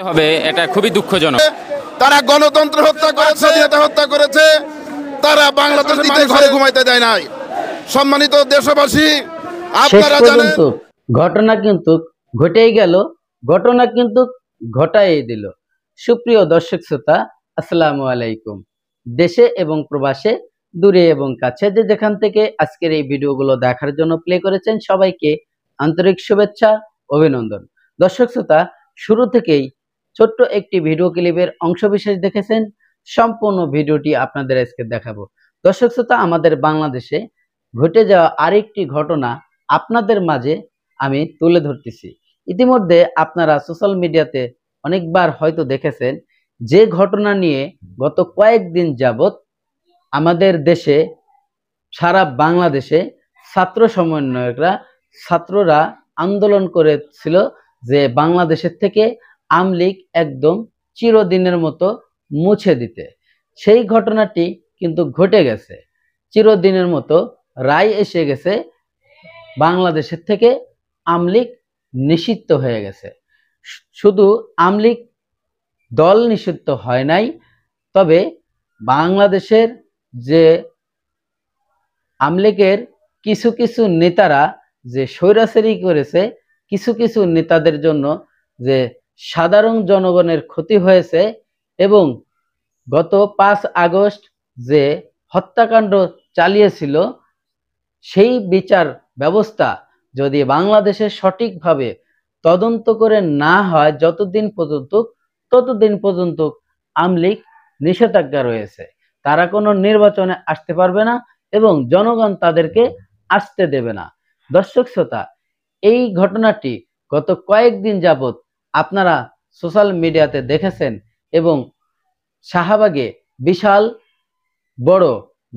হবে, এটা খুবই দুঃখজনক। তারা গণতন্ত্র হত্যা করেছে, স্বাধীনতা হত্যা করেছে, তারা বাংলাদেশের মানুষ ঘরে ঘুমাইতে দেয় নাই। সম্মানিত দেশবাসী, শেষ আপনারা জানেন পর্যন্ত ঘটনা কিন্তু ঘটেই গেল, ঘটনা কিন্তু ঘটাই দিল। সুপ্রিয় দর্শক শ্রোতা, আসসালামু আলাইকুম। দেশে এবং প্রবাসে, দূরে এবং কাছে, যে যেখান থেকে আজকের এই ভিডিওগুলো দেখার জন্য প্লে করেছেন, সবাইকে আন্তরিক শুভেচ্ছা, অভিনন্দন। দর্শক শ্রোতা, শুরু থেকেই ছোট্ট একটি ভিডিও ক্লিপের অংশবিশেষ দেখেছেন, সম্পূর্ণ ভিডিওটি আপনাদের আজকে দেখাবো। দর্শক শ্রোতা, আমাদের বাংলাদেশে ঘটে যাওয়া আরেকটি ঘটনা আপনাদের মাঝে আমি তুলে ধরতেছি। ইতিমধ্যে আপনারা সোশ্যাল মিডিয়াতে অনেকবার হয়তো দেখেছেন, যে ঘটনা নিয়ে গত কয়েকদিন যাবত আমাদের দেশে, সারা বাংলাদেশে ছাত্র সমন্বয়করা, ছাত্ররা আন্দোলন করেছিল যে বাংলাদেশের থেকে আওয়ামী লীগ একদম চিরদিনের মতো মুছে দিতে। সেই ঘটনাটি কিন্তু ঘটে গেছে, চিরদিনের মতো রায় এসে গেছে, বাংলাদেশের থেকে আওয়ামী লীগ নিষিদ্ধ হয়ে গেছে। শুধু আওয়ামী লীগ দল নিষিদ্ধ হয় নাই, তবে বাংলাদেশের যে আওয়ামী লীগের কিছু কিছু নেতারা যে স্বৈরাচারী করেছে, কিছু কিছু নেতাদের জন্য যে সাধারণ জনগণের ক্ষতি হয়েছে, এবং গত 5 আগস্ট যে হত্যাকাণ্ড চালিয়েছিল, সেই বিচার ব্যবস্থা যদি বাংলাদেশে সঠিকভাবে তদন্ত করে না হয় ততদিন পর্যন্ত আওয়ামী লীগ নিষেধাজ্ঞা রয়েছে। তারা কোনো নির্বাচনে আসতে পারবে না এবং জনগণ তাদেরকে আসতে দেবে না। দর্শক শ্রোতা, এই ঘটনাটি গত কয়েকদিন যাবত আপনারা সোশ্যাল মিডিয়াতে দেখেছেন, এবং শাহবাগে বিশাল বড়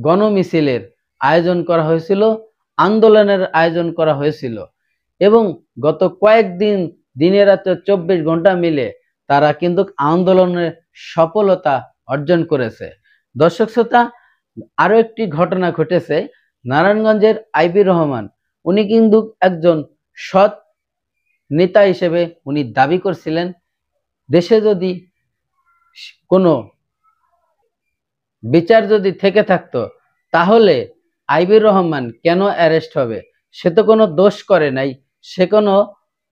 গণমিছিলের আয়োজন করা হয়েছিল, আন্দোলনের আয়োজন করা হয়েছিল, এবং গত কয়েকদিন দিনে রাতে 24 ঘন্টা মিলে তারা কিন্তু আন্দোলনের সফলতা অর্জন করেছে। দর্শক শ্রোতা, আরো একটি ঘটনা ঘটেছে। নারায়ণগঞ্জের আইবি রহমান, উনি কিন্তু একজন সৎ নেতা হিসেবে উনি দাবি করছিলেন, দেশে যদি কোনো বিচার যদি থেকে থাকতো, তাহলে আইবির রহমান কেন অ্যারেস্ট হবে? সে তো কোনো দোষ করে নাই, সে কোনো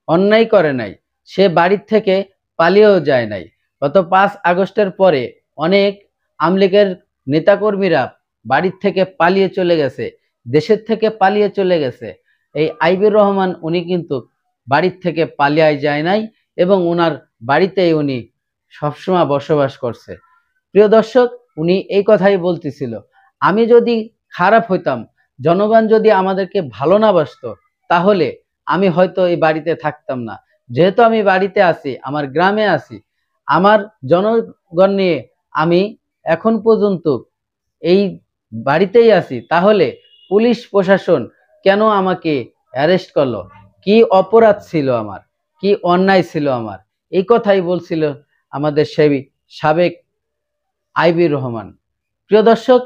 অন্যায় করে নাই, সে বাড়ির থেকে পালিয়েও যায় নাই। গত 5 আগস্টের পরে অনেক আওয়ামী লীগের নেতাকর্মীরা বাড়ির থেকে পালিয়ে চলে গেছে, দেশের থেকে পালিয়ে চলে গেছে। এই আইবির রহমান উনি কিন্তু বাড়ির থেকে পালিয়ে যায় নাই, এবং ওনার বাড়িতেই উনি সবসময় বসবাস করছে। প্রিয় দর্শক, উনি এই কথাই বলতেছিল, আমি যদি খারাপ হইতাম, জনগণ যদি আমাদেরকে ভালো না বাসতো, তাহলে আমি হয়তো এই বাড়িতে থাকতাম না। যেহেতু আমি বাড়িতে আছি, আমার গ্রামে আছি, আমার জনগণ নিয়ে আমি এখন পর্যন্ত এই বাড়িতেই আছি, তাহলে পুলিশ প্রশাসন কেন আমাকে অ্যারেস্ট করলো? কি অপরাধ ছিল আমার? কি অন্যায় ছিল আমার? এই কথাই বলছিল আমাদের সেই সাবেক আইবি রহমান। প্রিয় দর্শক,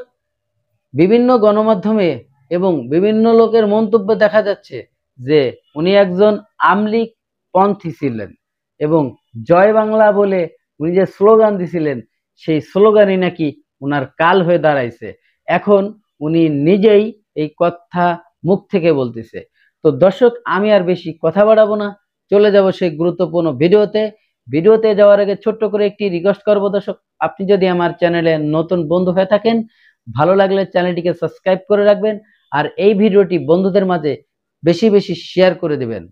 বিভিন্ন গণমাধ্যমে এবং বিভিন্ন লোকের মন্তব্য দেখা যাচ্ছে যে উনি একজন আওয়ামী লীগ পন্থী ছিলেন, এবং জয় বাংলা বলে উনি যে স্লোগান দিছিলেন, সেই স্লোগানই নাকি উনার কাল হয়ে দাঁড়াইছে। এখন উনি নিজেই এই কথা মুখ থেকে বলতেছে। তো দর্শক, আমি আর বেশি কথা বাড়াবো না, চলে যাব সেই গুরুত্বপূর্ণ ভিডিওতে যাওয়ার আগে ছোট্ট করে একটি রিকোয়েস্ট করবো। দর্শক, আপনি যদি আমার চ্যানেলে নতুন বন্ধু হয়ে থাকেন, ভালো লাগলে চ্যানেলটিকে সাবস্ক্রাইব করে রাখবেন, আর এই ভিডিওটি বন্ধুদের মাঝে বেশি বেশি শেয়ার করে দিবেন।